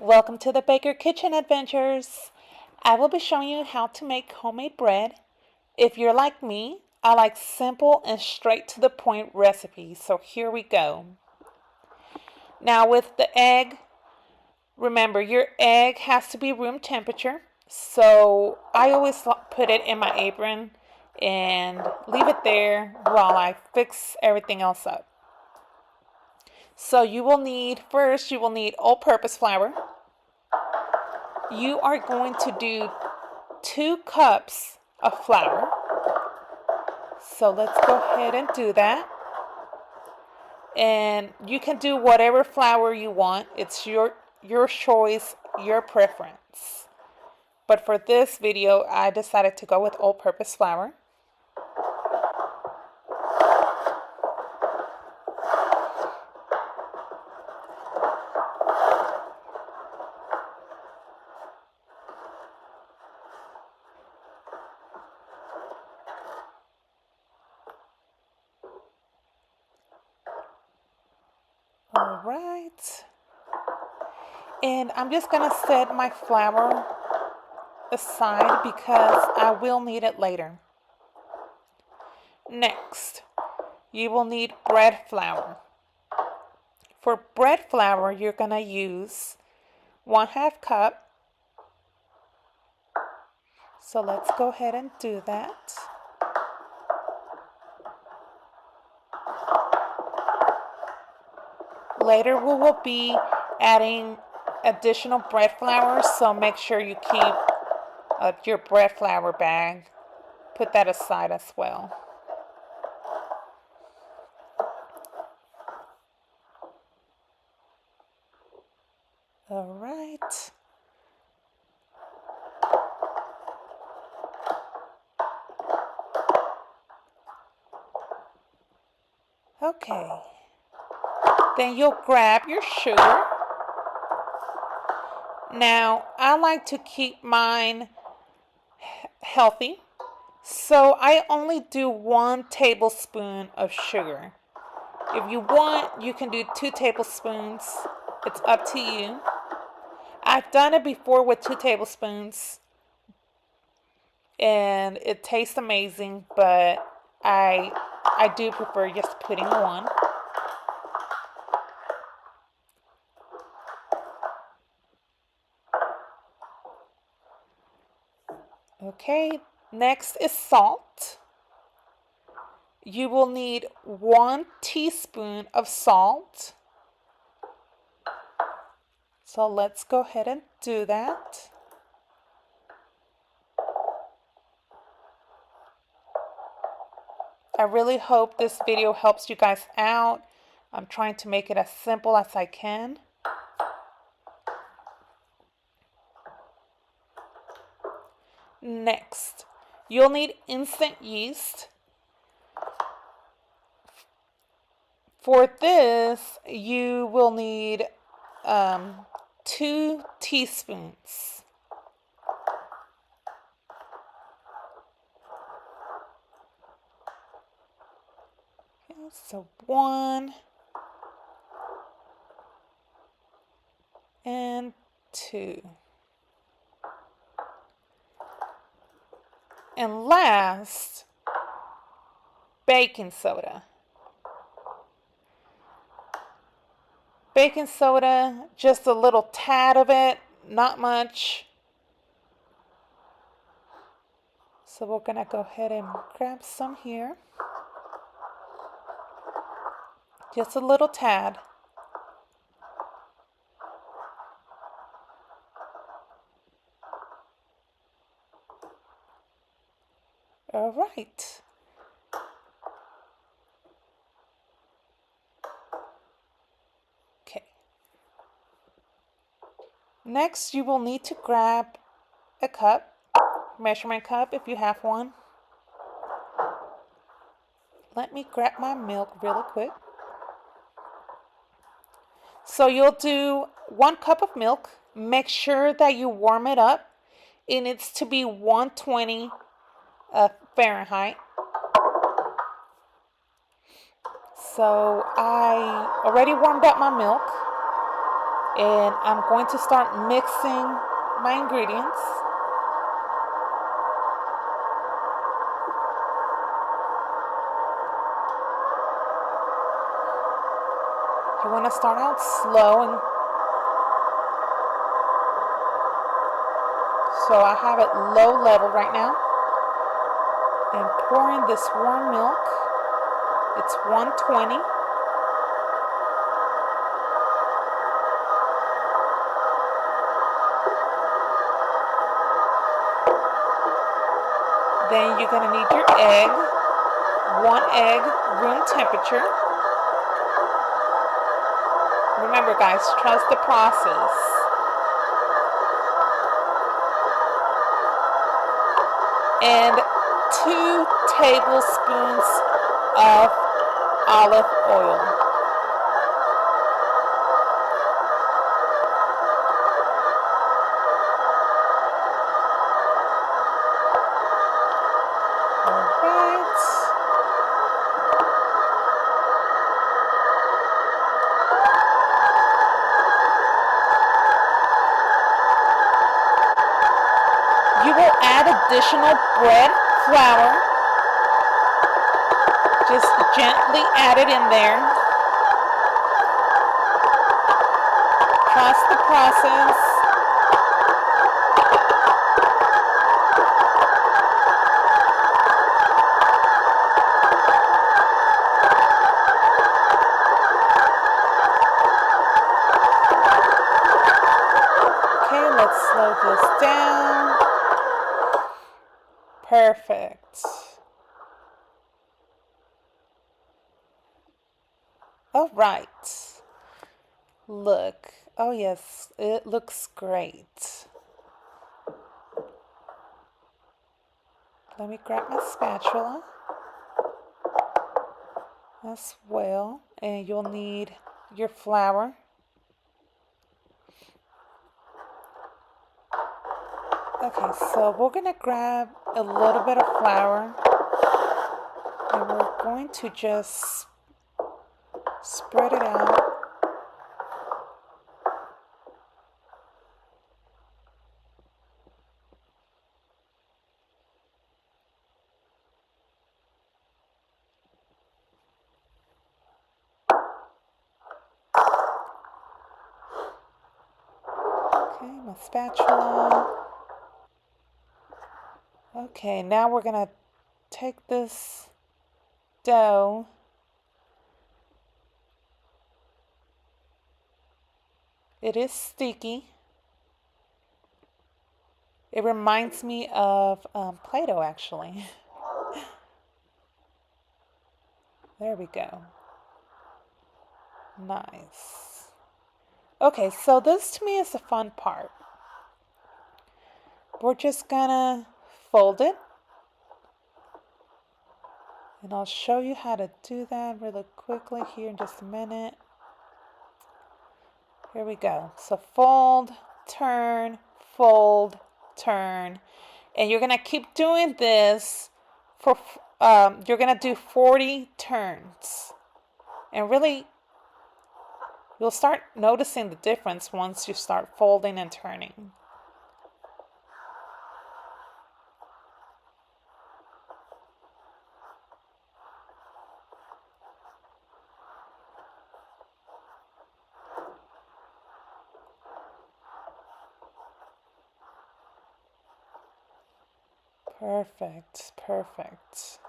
Welcome to the Baker Kitchen Adventures. I will be showing you how to make homemade bread. If you're like me, I like simple and straight to the point recipes, so here we go. Now with the egg, remember your egg has to be room temperature, so I always put it in my apron and leave it there while I fix everything else up. So you will need all-purpose flour. You are going to do 2 cups of flour. So let's go ahead and do that. And you can do whatever flour you want. It's your choice, your preference. But for this video, I decided to go with all-purpose flour. All right. And I'm just going to set my flour aside because I will need it later. Next, you will need bread flour. For bread flour, you're going to use 1/2 cup. So let's go ahead and do that. Later we will be adding additional bread flour, so make sure you keep your bread flour bag. Put that aside as well. All right. Okay. Then you'll grab your sugar. Now, I like to keep mine healthy, so I only do 1 tablespoon of sugar. If you want, you can do 2 tablespoons. It's up to you. I've done it before with 2 tablespoons, and it tastes amazing, but I do prefer just putting 1. Okay, next is salt. You will need 1 teaspoon of salt. So let's go ahead and do that. I really hope this video helps you guys out. I'm trying to make it as simple as I can. Next, you'll need instant yeast. For this, you will need 2 teaspoons. Okay, so 1 and 2. And last, baking soda. Baking soda, just a little tad of it, not much. So we're going to go ahead and grab some here. Just a little tad. All right. Okay. Next, you will need to grab a cup, measurement cup if you have one. Let me grab my milk really quick. So you'll do 1 cup of milk. Make sure that you warm it up. It needs to be 120 Fahrenheit. So I already warmed up my milk. And I'm going to start mixing my ingredients. You want to start out slow, and so I have it low level right now. And pour in this warm milk. It's 120. Then you're going to need your egg. 1 egg, room temperature. Remember guys, trust the process. And 2 tablespoons of olive oil. You will add additional bread flour. Just gently add it in there. Trust the process. Okay, let's slow this down. Perfect. All right. Look. Oh yes, it looks great. Let me grab my spatula as well. And you'll need your flour. Okay, so we're going to grab a little bit of flour. And we're going to just spread it out. Okay, my spatula. Okay, now we're going to take this dough. It is sticky. It reminds me of Play-Doh actually. There we go. Nice. Okay, so this to me is the fun part. We're just gonna fold it. And I'll show you how to do that really quickly here in just a minute. Here we go. So fold, turn, fold, turn. And you're gonna keep doing this for, you're gonna do 40 turns. And really, you'll start noticing the difference once you start folding and turning. Perfect, perfect.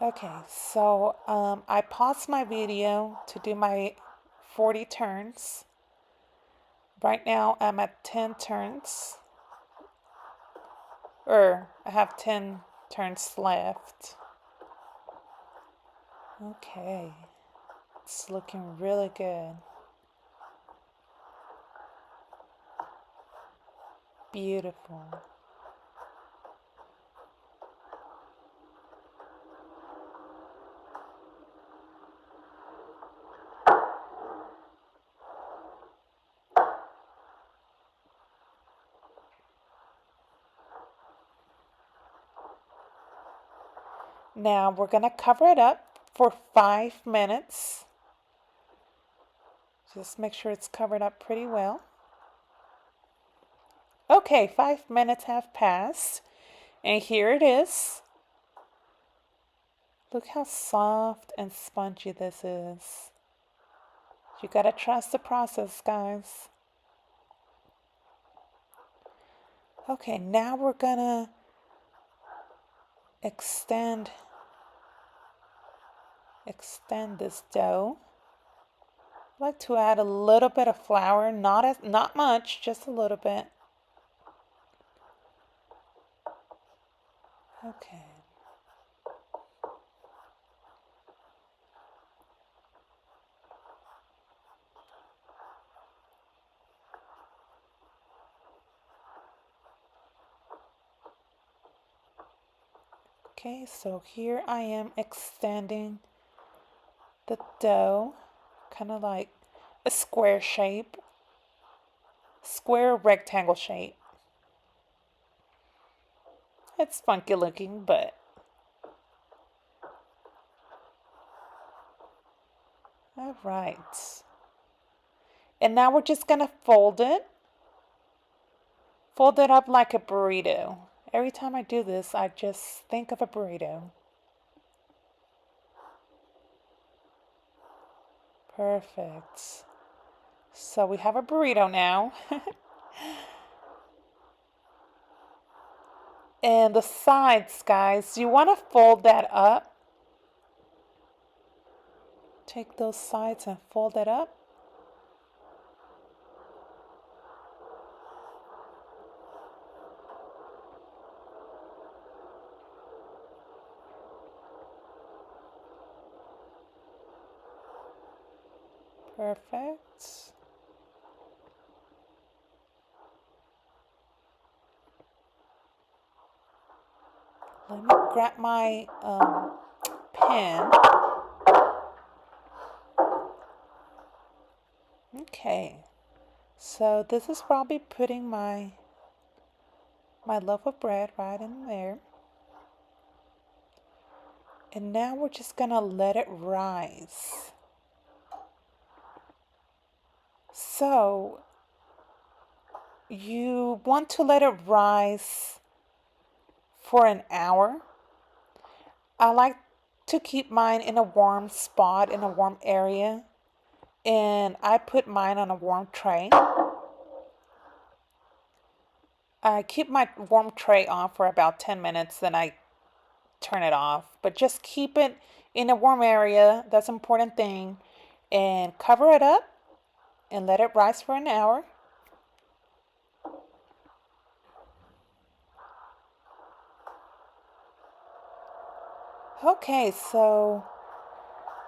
Okay, so I paused my video to do my 40 turns. Right now I'm at 10 turns. I have 10 turns left. Okay, it's looking really good. Beautiful. Now we're going to cover it up for 5 minutes. Just make sure it's covered up pretty well. Okay, 5 minutes have passed, and here it is. Look how soft and spongy this is. You gotta trust the process, guys. Okay, now we're gonna extend this dough. I like to add a little bit of flour, not much, just a little bit. Okay. Okay, so here I am extending the dough, kind of like a square shape, square rectangle shape. It's funky looking, but all right. And now we're just gonna fold it up like a burrito. Every time I do this, I just think of a burrito. Perfect. So we have a burrito now. And the sides, guys, you want to fold that up. Take those sides and fold it up. Perfect. Let me grab my pen. Okay. So this is probably putting my loaf of bread right in there. And now we're just gonna let it rise. So you want to let it rise for an hour. I like to keep mine in a warm spot, in a warm area. And I put mine on a warm tray. I keep my warm tray on for about 10 minutes, then I turn it off. But just keep it in a warm area. That's an important thing. And cover it up and let it rise for an hour. Okay, so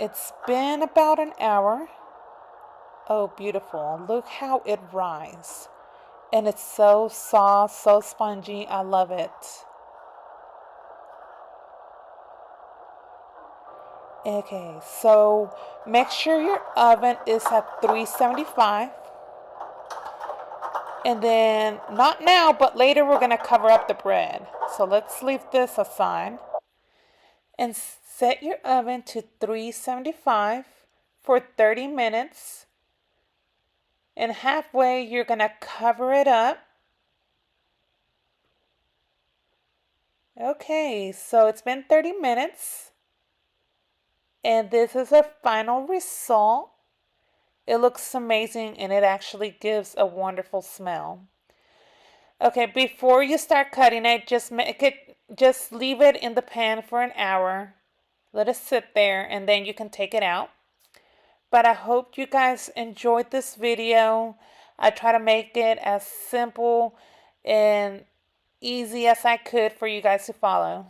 it's been about an hour. Oh, beautiful. Look how it rises. And it's so soft, so spongy. I love it. Okay, so make sure your oven is at 375. And then, not now, but later we're going to cover up the bread. So let's leave this aside. And set your oven to 375 for 30 minutes. And halfway, you're going to cover it up. Okay, so it's been 30 minutes. And this is a final result. It looks amazing and it actually gives a wonderful smell. Okay, before you start cutting it, just leave it in the pan for an hour. Let it sit there and then you can take it out. But I hope you guys enjoyed this video. I try to make it as simple and easy as I could for you guys to follow.